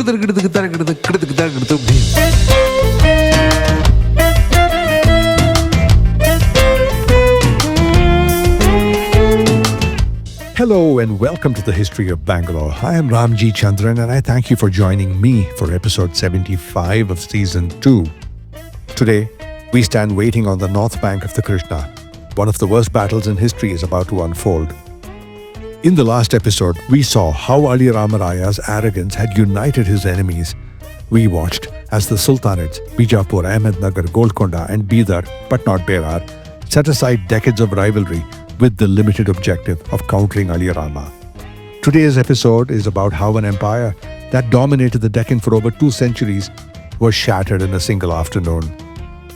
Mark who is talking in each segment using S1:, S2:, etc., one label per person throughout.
S1: Hello and welcome to the History of Bangalore. I am Ramjee Chandran and I thank you for joining me for episode 75 of season 2. Today, we stand waiting on the north bank of the Krishna. One of the worst battles in history is about to unfold. In the last episode, we saw how Aliya Rama Raya's arrogance had united his enemies. We watched as the Sultanates, Bijapur, Ahmadnagar, Golconda and Bidar, but not Bidar, set aside decades of rivalry with the limited objective of countering Aliya Rama. Today's episode is about how an empire that dominated the Deccan for over 2 centuries was shattered in a single afternoon.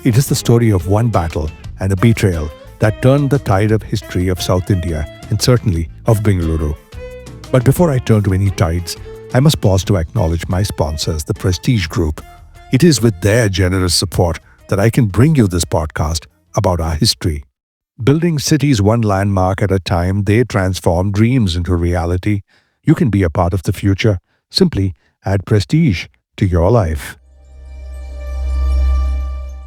S1: It is the story of one battle and a betrayal that turned the tide of history of South India and certainly of Bangalore. But before I turn to any tides, I must pause to acknowledge my sponsors, the Prestige Group. It is with their generous support that I can bring you this podcast about our history. Building cities one landmark at a time, they transform dreams into reality. You can be a part of the future. Simply add prestige to your life.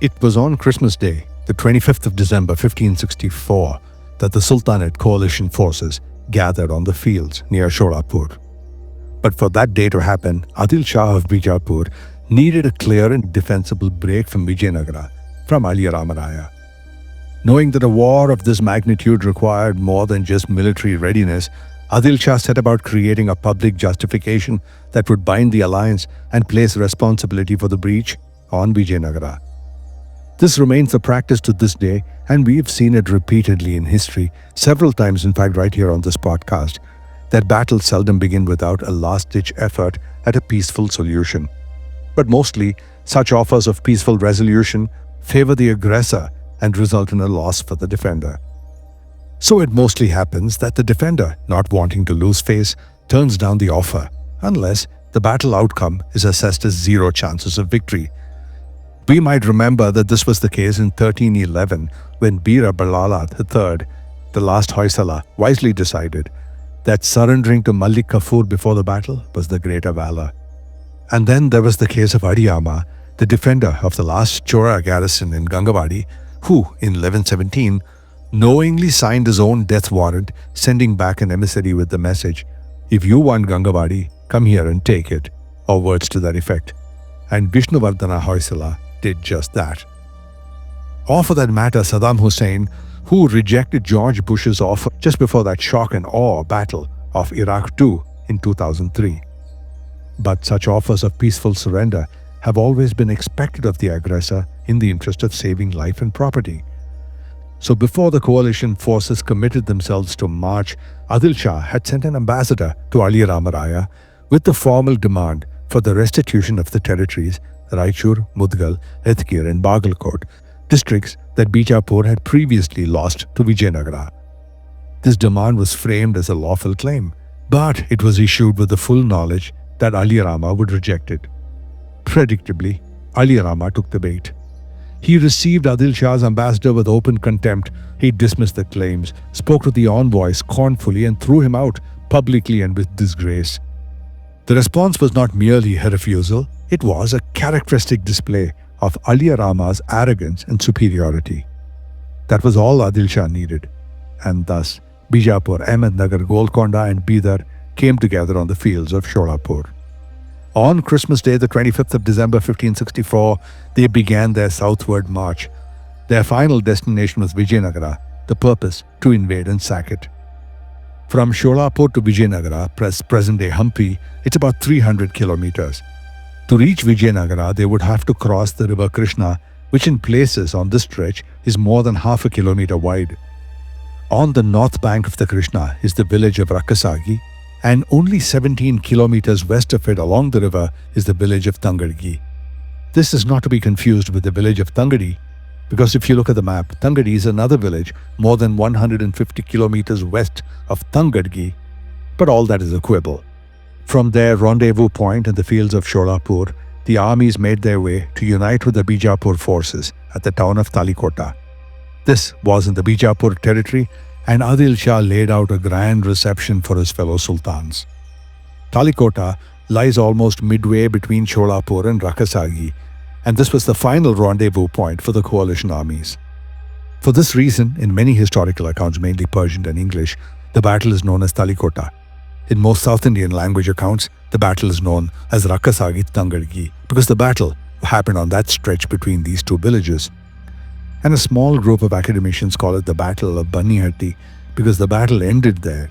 S1: It was on Christmas Day, the 25th of December 1564, that the Sultanate coalition forces gathered on the fields near Sholapur. But for that day to happen, Adil Shah of Bijapur needed a clear and defensible break from Vijayanagara, from Aliya Rama Raya. Knowing that a war of this magnitude required more than just military readiness, Adil Shah set about creating a public justification that would bind the alliance and place responsibility for the breach on Vijayanagara. This remains the practice to this day, and we've seen it repeatedly in history, several times in fact right here on this podcast, that battles seldom begin without a last-ditch effort at a peaceful solution. But mostly, such offers of peaceful resolution favor the aggressor and result in a loss for the defender. So it mostly happens that the defender, not wanting to lose face, turns down the offer, unless the battle outcome is assessed as 0 chances of victory. We might remember that this was the case in 1311 when Bir Balala III, the last Hoysala, wisely decided that surrendering to Malik Kafur before the battle was the greater valor. And then there was the case of Adiyama, the defender of the last Chora garrison in Gangavadi, who, in 1117, knowingly signed his own death warrant, sending back an emissary with the message, "If you want Gangavadi, come here and take it," or words to that effect. And Vishnuvardhana Hoysala did just that. Or for that matter, Saddam Hussein, who rejected George Bush's offer just before that shock and awe battle of Iraq II in 2003. But such offers of peaceful surrender have always been expected of the aggressor in the interest of saving life and property. So before the coalition forces committed themselves to march, Adil Shah had sent an ambassador to Aliya Rama Raya with the formal demand for the restitution of the territories Raichur, Mudgal, Ethkir and Bagalkot, districts that Bijapur had previously lost to Vijayanagara. This demand was framed as a lawful claim, but it was issued with the full knowledge that Aliya Rama would reject it. Predictably, Aliya Rama took the bait. He received Adil Shah's ambassador with open contempt. He dismissed the claims, spoke to the envoy scornfully and threw him out publicly and with disgrace. The response was not merely a refusal, it was a characteristic display of Aliya Rama's arrogance and superiority. That was all Adil Shah needed. And thus, Bijapur, Ahmadnagar, Golconda and Bidar came together on the fields of Sholapur. On Christmas Day, the 25th of December 1564, they began their southward march. Their final destination was Vijayanagara, the purpose to invade and sack it. From Sholapur to Vijayanagara, present-day Hampi, it's about 300 kilometers. To reach Vijayanagara, they would have to cross the river Krishna, which in places on this stretch is more than half a kilometer wide. On the north bank of the Krishna is the village of Rakkasagi, and only 17 kilometers west of it along the river is the village of Tangadgi. This is not to be confused with the village of Tangadi, because if you look at the map, Tangadi is another village more than 150 kilometers west of Tangadgi, but all that is a quibble. From their rendezvous point in the fields of Sholapur, the armies made their way to unite with the Bijapur forces at the town of Talikota. This was in the Bijapur territory, and Adil Shah laid out a grand reception for his fellow sultans. Talikota lies almost midway between Sholapur and Rakkasagi, and this was the final rendezvous point for the coalition armies. For this reason, in many historical accounts, mainly Persian and English, the battle is known as Talikota. In most South Indian language accounts, the battle is known as Rakkasagi-Tangadgi because the battle happened on that stretch between these two villages. And a small group of academicians call it the Battle of Banihatti because the battle ended there.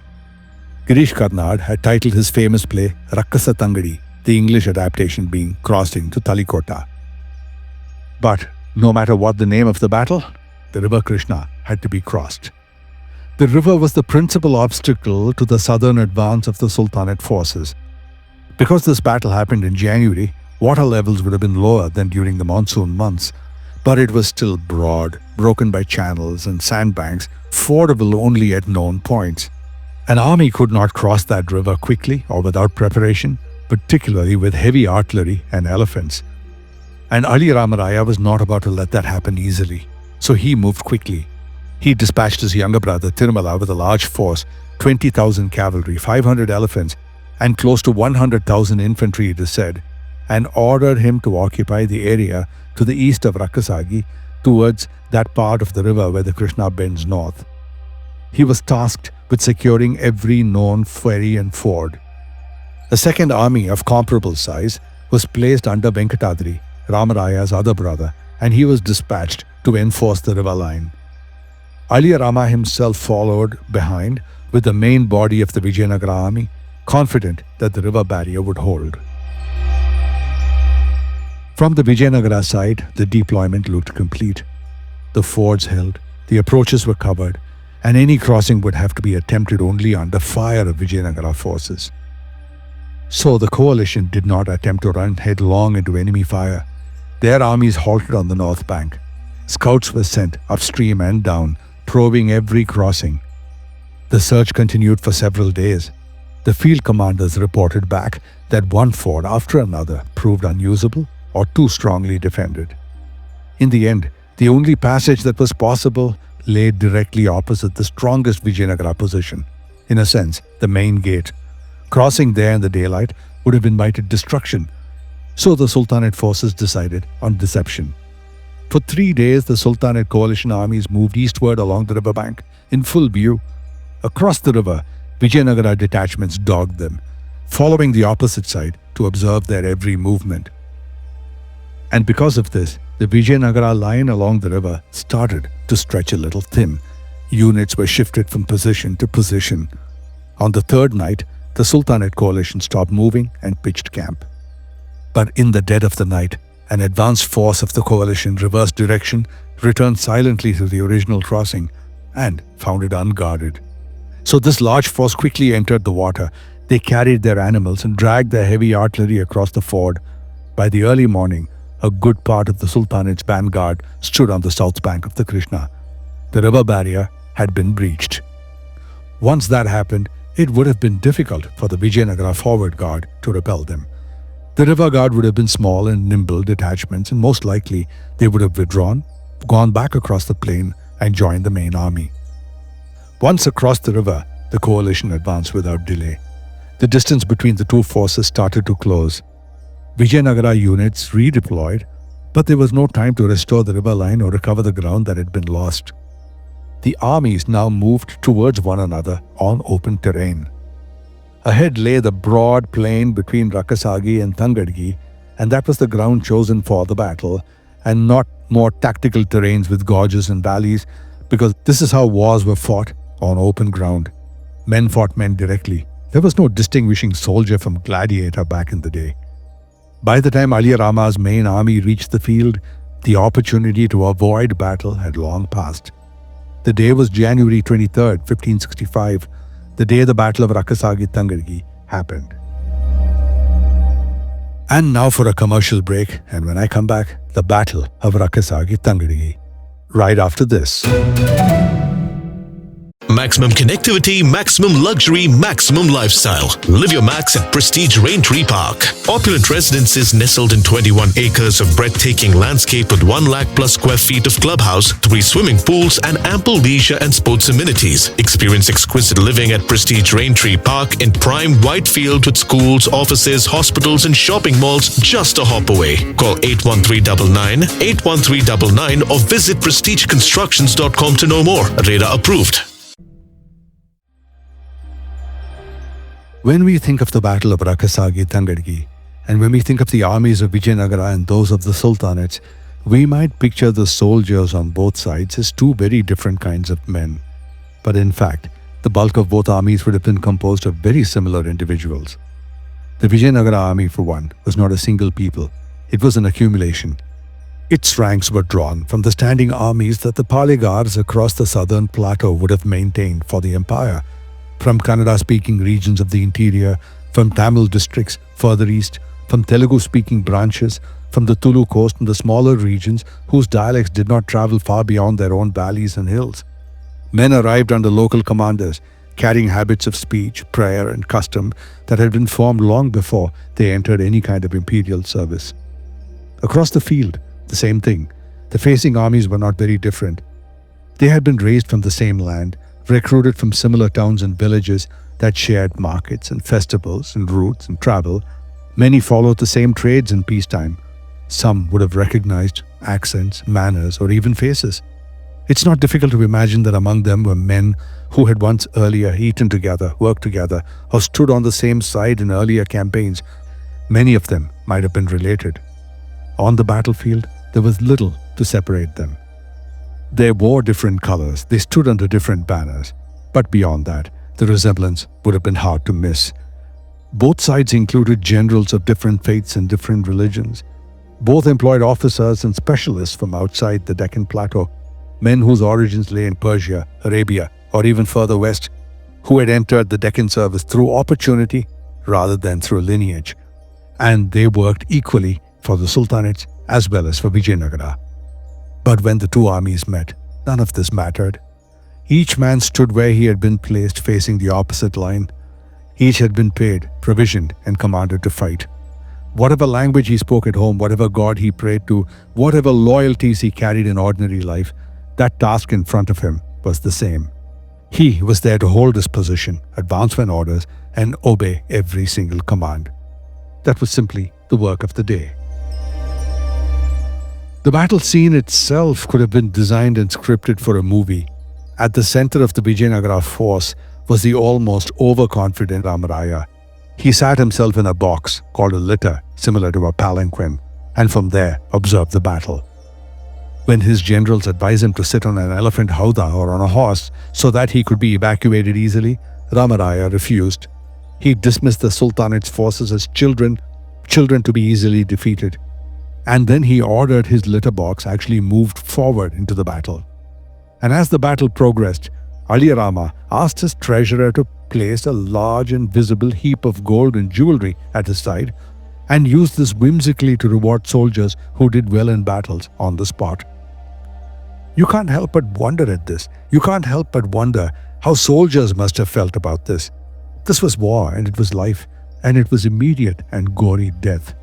S1: Girish Karnad had titled his famous play Rakkasa-Tangadi, the English adaptation being Crossing to Talikota. But no matter what the name of the battle, the river Krishna had to be crossed. The river was the principal obstacle to the southern advance of the Sultanate forces. Because this battle happened in January, water levels would have been lower than during the monsoon months, but it was still broad, broken by channels and sandbanks, fordable only at known points. An army could not cross that river quickly or without preparation, particularly with heavy artillery and elephants. And Aliya Rama Raya was not about to let that happen easily, so he moved quickly. He dispatched his younger brother Tirumala with a large force, 20,000 cavalry, 500 elephants, and close to 100,000 infantry, it is said, and ordered him to occupy the area to the east of Rakkasagi, towards that part of the river where the Krishna bends north. He was tasked with securing every known ferry and ford. A second army of comparable size was placed under Venkatadri, Rama Raya's other brother, and he was dispatched to enforce the river line. Aliya Rama himself followed behind with the main body of the Vijayanagara army, confident that the river barrier would hold. From the Vijayanagara side, the deployment looked complete. The fords held, the approaches were covered, and any crossing would have to be attempted only under fire of Vijayanagara forces. So the coalition did not attempt to run headlong into enemy fire. Their armies halted on the north bank. Scouts were sent upstream and down, probing every crossing. The search continued for several days. The field commanders reported back that one ford after another proved unusable or too strongly defended. In the end, the only passage that was possible lay directly opposite the strongest Vijayanagara position, in a sense, the main gate. Crossing there in the daylight would have invited destruction, so the Sultanate forces decided on deception. For 3 days, the Sultanate coalition armies moved eastward along the riverbank in full view. Across the river, Vijayanagara detachments dogged them, following the opposite side to observe their every movement. And because of this, the Vijayanagara line along the river started to stretch a little thin. Units were shifted from position to position. On the third night, the Sultanate coalition stopped moving and pitched camp. But in the dead of the night, an advance force of the coalition reversed direction, returned silently to the original crossing, and found it unguarded. So this large force quickly entered the water. They carried their animals and dragged their heavy artillery across the ford. By the early morning, a good part of the Sultanate's vanguard stood on the south bank of the Krishna. The river barrier had been breached. Once that happened, it would have been difficult for the Vijayanagara forward guard to repel them. The river guard would have been small and nimble detachments, and most likely they would have withdrawn, gone back across the plain, and joined the main army. Once across the river, the coalition advanced without delay. The distance between the two forces started to close. Vijayanagara units redeployed, but there was no time to restore the river line or recover the ground that had been lost. The armies now moved towards one another on open terrain. Ahead lay the broad plain between Rakkasagi and Tangadgi, and that was the ground chosen for the battle, and not more tactical terrains with gorges and valleys, because this is how wars were fought, on open ground. Men fought men directly. There was no distinguishing soldier from gladiator back in the day. By the time Aliya Rama's main army reached the field, the opportunity to avoid battle had long passed. The day was January 23rd, 1565, the day the Battle of Rakkasagi-Tangadgi happened. And now for a commercial break, and when I come back, the Battle of Rakkasagi-Tangadgi. Right after this.
S2: Maximum connectivity, maximum luxury, maximum lifestyle. Live your max at Prestige Raintree Park. Opulent residences nestled in 21 acres of breathtaking landscape with 1 lakh plus square feet of clubhouse, 3 swimming pools and ample leisure and sports amenities. Experience exquisite living at Prestige Raintree Park in prime Whitefield with schools, offices, hospitals and shopping malls just a hop away. Call 81399 81399 or visit prestigeconstructions.com to know more. Radar approved.
S1: When we think of the Battle of Rakkasagi-Tangadgi, and when we think of the armies of Vijayanagara and those of the Sultanates, we might picture the soldiers on both sides as two very different kinds of men. But in fact, the bulk of both armies would have been composed of very similar individuals. The Vijayanagara army, for one, was not a single people. It was an accumulation. Its ranks were drawn from the standing armies that the Paligars across the southern plateau would have maintained for the empire, from Kannada-speaking regions of the interior, from Tamil districts further east, from Telugu-speaking branches, from the Tulu coast and the smaller regions whose dialects did not travel far beyond their own valleys and hills. Men arrived under local commanders, carrying habits of speech, prayer and custom that had been formed long before they entered any kind of imperial service. Across the field, the same thing. The facing armies were not very different. They had been raised from the same land, recruited from similar towns and villages that shared markets and festivals and routes and travel. Many followed the same trades in peacetime. Some would have recognized accents, manners, or even faces. It's not difficult to imagine that among them were men who had once earlier eaten together, worked together, or stood on the same side in earlier campaigns. Many of them might have been related. On the battlefield, there was little to separate them. They wore different colors, they stood under different banners, but beyond that, the resemblance would have been hard to miss. Both sides included generals of different faiths and different religions. Both employed officers and specialists from outside the Deccan Plateau, men whose origins lay in Persia, Arabia, or even further west, who had entered the Deccan service through opportunity rather than through lineage. And they worked equally for the Sultanates as well as for Vijayanagara. But when the two armies met, none of this mattered. Each man stood where he had been placed facing the opposite line. Each had been paid, provisioned, and commanded to fight. Whatever language he spoke at home, whatever god he prayed to, whatever loyalties he carried in ordinary life, that task in front of him was the same. He was there to hold his position, advance when orders, and obey every single command. That was simply the work of the day. The battle scene itself could have been designed and scripted for a movie. At the center of the Vijayanagara force was the almost overconfident Rama Raya. He sat himself in a box called a litter, similar to a palanquin, and from there observed the battle. When his generals advised him to sit on an elephant howdah or on a horse so that he could be evacuated easily, Rama Raya refused. He dismissed the Sultanate's forces as children to be easily defeated. And then he ordered his litter box actually moved forward into the battle. And as the battle progressed, Aliya Rama asked his treasurer to place a large and visible heap of gold and jewelry at his side and used this whimsically to reward soldiers who did well in battles on the spot. You can't help but wonder at this. You can't help but wonder how soldiers must have felt about this. This was war, and it was life, and it was immediate and gory death.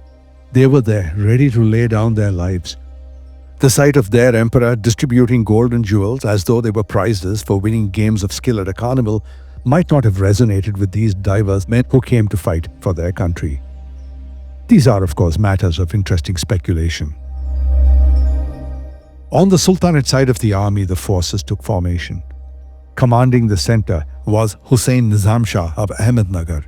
S1: They were there, ready to lay down their lives. The sight of their emperor distributing gold and jewels as though they were prizes for winning games of skill at a carnival might not have resonated with these diverse men who came to fight for their country. These are, of course, matters of interesting speculation. On the Sultanate side of the army, the forces took formation. Commanding the center was Husain Nizam Shah of Ahmadnagar,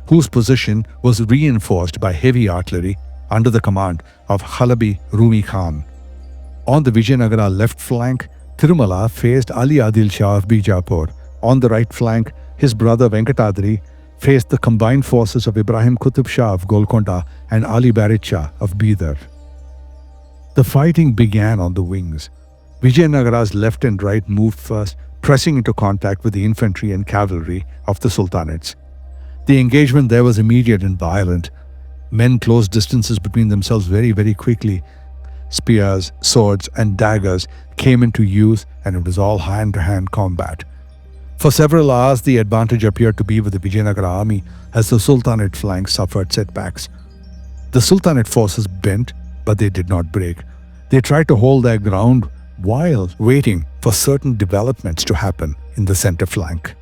S1: whose position was reinforced by heavy artillery under the command of Halabi Rumi Khan. On the Vijayanagara left flank, Tirumala faced Ali Adil Shah of Bijapur. On the right flank, his brother Venkatadri faced the combined forces of Ibrahim Qutub Shah of Golconda and Ali Barid Shah of Bidar. The fighting began on the wings. Vijayanagara's left and right moved first, pressing into contact with the infantry and cavalry of the Sultanates. The engagement there was immediate and violent. Men closed distances between themselves very, very quickly. Spears, swords, and daggers came into use, and it was all hand-to-hand combat. For several hours, the advantage appeared to be with the Vijayanagara army as the Sultanate flank suffered setbacks. The Sultanate forces bent, but they did not break. They tried to hold their ground while waiting for certain developments to happen in the center flank.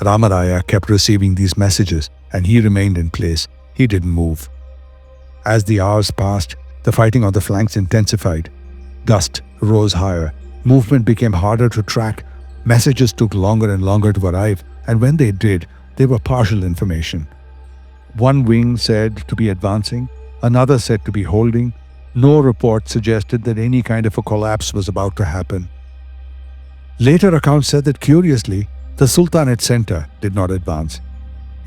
S1: Rama Raya kept receiving these messages and he remained in place. He didn't move. As the hours passed, the fighting on the flanks intensified. Dust rose higher. Movement became harder to track. Messages took longer and longer to arrive, and when they did, they were partial information. One wing said to be advancing, another said to be holding. No report suggested that any kind of a collapse was about to happen. Later accounts said that curiously, the Sultanate center did not advance.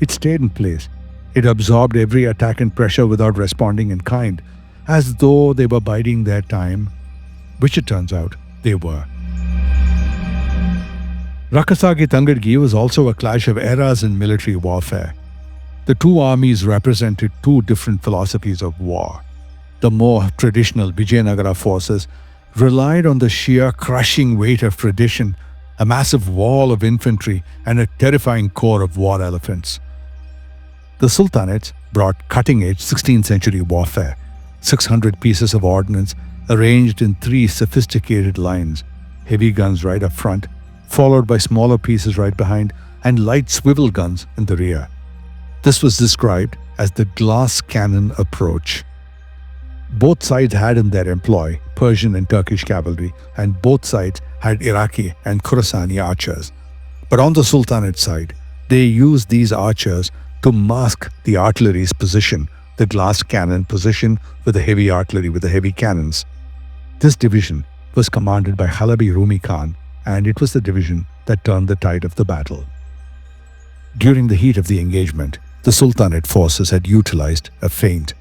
S1: It stayed in place. It absorbed every attack and pressure without responding in kind, as though they were biding their time, which it turns out they were. Rakkasagi-Tangadgi was also a clash of eras in military warfare. The two armies represented two different philosophies of war. The more traditional Vijayanagara forces relied on the sheer crushing weight of tradition, a massive wall of infantry, and a terrifying corps of war elephants. The Sultanates brought cutting-edge 16th century warfare, 600 pieces of ordnance arranged in 3 sophisticated lines, heavy guns right up front, followed by smaller pieces right behind, and light swivel guns in the rear. This was described as the glass cannon approach. Both sides had in their employ Persian and Turkish cavalry, and both sides had Iraqi and Khorasani archers. But on the Sultanate side, they used these archers to mask the artillery's position, the glass cannon position with the heavy artillery with the heavy cannons. This division was commanded by Halabi Rumi Khan, and it was the division that turned the tide of the battle. During the heat of the engagement, the Sultanate forces had utilized a feint.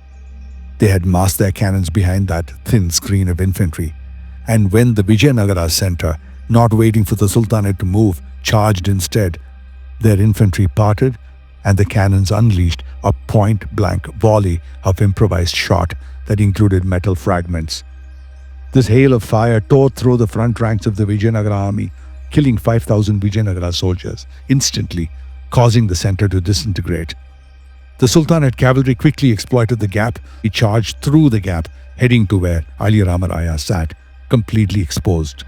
S1: They had masked their cannons behind that thin screen of infantry, and when the Vijayanagara center, not waiting for the Sultanate to move, charged instead, their infantry parted and the cannons unleashed a point-blank volley of improvised shot that included metal fragments. This hail of fire tore through the front ranks of the Vijayanagara army, killing 5,000 Vijayanagara soldiers instantly, causing the center to disintegrate. The Sultanate cavalry quickly exploited the gap. He charged through the gap, heading to where Aliya Rama Raya sat, completely exposed.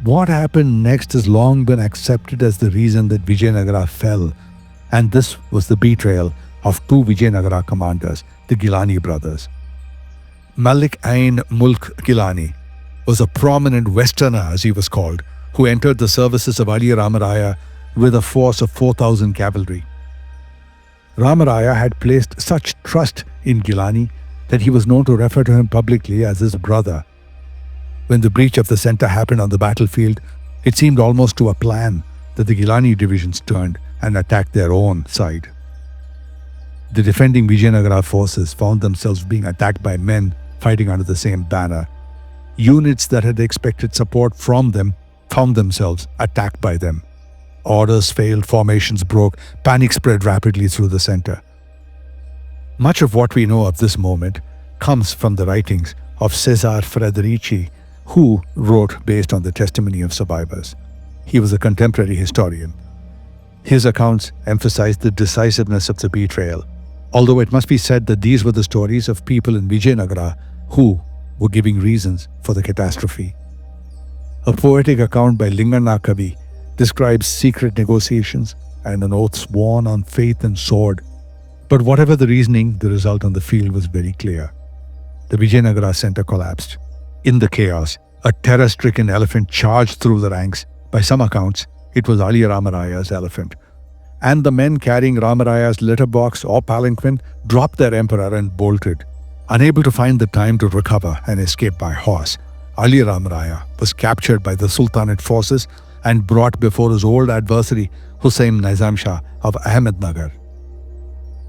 S1: What happened next has long been accepted as the reason that Vijayanagara fell, and this was the betrayal of 2 Vijayanagara commanders, the Gilani brothers. Malik Ain Mulk Gilani was a prominent Westerner, as he was called, who entered the services of Aliya Rama Raya with a force of 4,000 cavalry. Rama Raya had placed such trust in Gilani that he was known to refer to him publicly as his brother. When the breach of the center happened on the battlefield, it seemed almost to a plan that the Gilani divisions turned and attacked their own side. The defending Vijayanagara forces found themselves being attacked by men fighting under the same banner. Units that had expected support from them found themselves attacked by them. Orders failed, formations broke, panic spread rapidly through the center. Much of what we know of this moment comes from the writings of Cesare Frederici, who wrote based on the testimony of survivors. He was a contemporary historian. His accounts emphasized the decisiveness of the betrayal, although it must be said that these were the stories of people in Vijayanagara who were giving reasons for the catastrophe. A poetic account by Lingana Kavi describes secret negotiations and an oath sworn on faith and sword. But whatever the reasoning, the result on the field was very clear. The Vijayanagara center collapsed. In the chaos, a terror-stricken elephant charged through the ranks. By some accounts, it was Aliya Rama Raya's elephant. And the men carrying Rama Raya's litter box or palanquin dropped their emperor and bolted. Unable to find the time to recover and escape by horse, Aliya Rama Raya was captured by the Sultanate forces and brought before his old adversary Husain Nizam Shah of Ahmadnagar.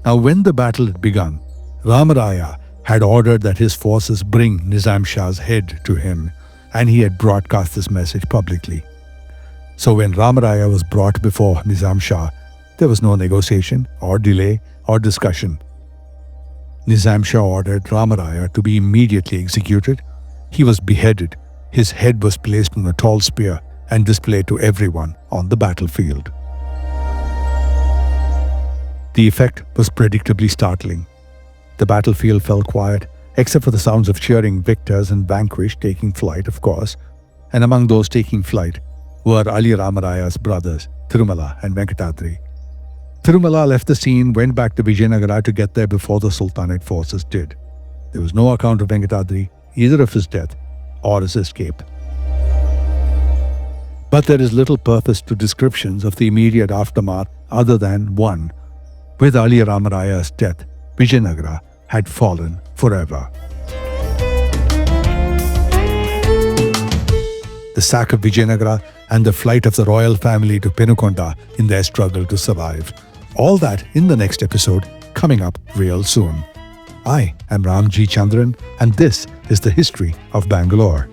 S1: Now when the battle had begun, Rama Raya had ordered that his forces bring Nizam Shah's head to him, and he had broadcast this message publicly. So when Rama Raya was brought before Nizam Shah, there was no negotiation or delay or discussion. Nizam Shah ordered Rama Raya to be immediately executed. He was beheaded. His head was placed on a tall spear and displayed to everyone on the battlefield. The effect was predictably startling. The battlefield fell quiet, except for the sounds of cheering victors and vanquished taking flight, of course, and among those taking flight were Aliya Rama Raya's brothers, Tirumala and Venkatadri. Tirumala left the scene, went back to Vijayanagara to get there before the Sultanate forces did. There was no account of Venkatadri, either of his death or his escape. But there is little purpose to descriptions of the immediate aftermath other than one: with Aliya Rama Raya's death, Vijayanagara had fallen forever. The sack of Vijayanagara and the flight of the royal family to Penukonda in their struggle to survive. All that in the next episode, coming up real soon. I am Ramjee Chandran, and this is the history of Bangalore.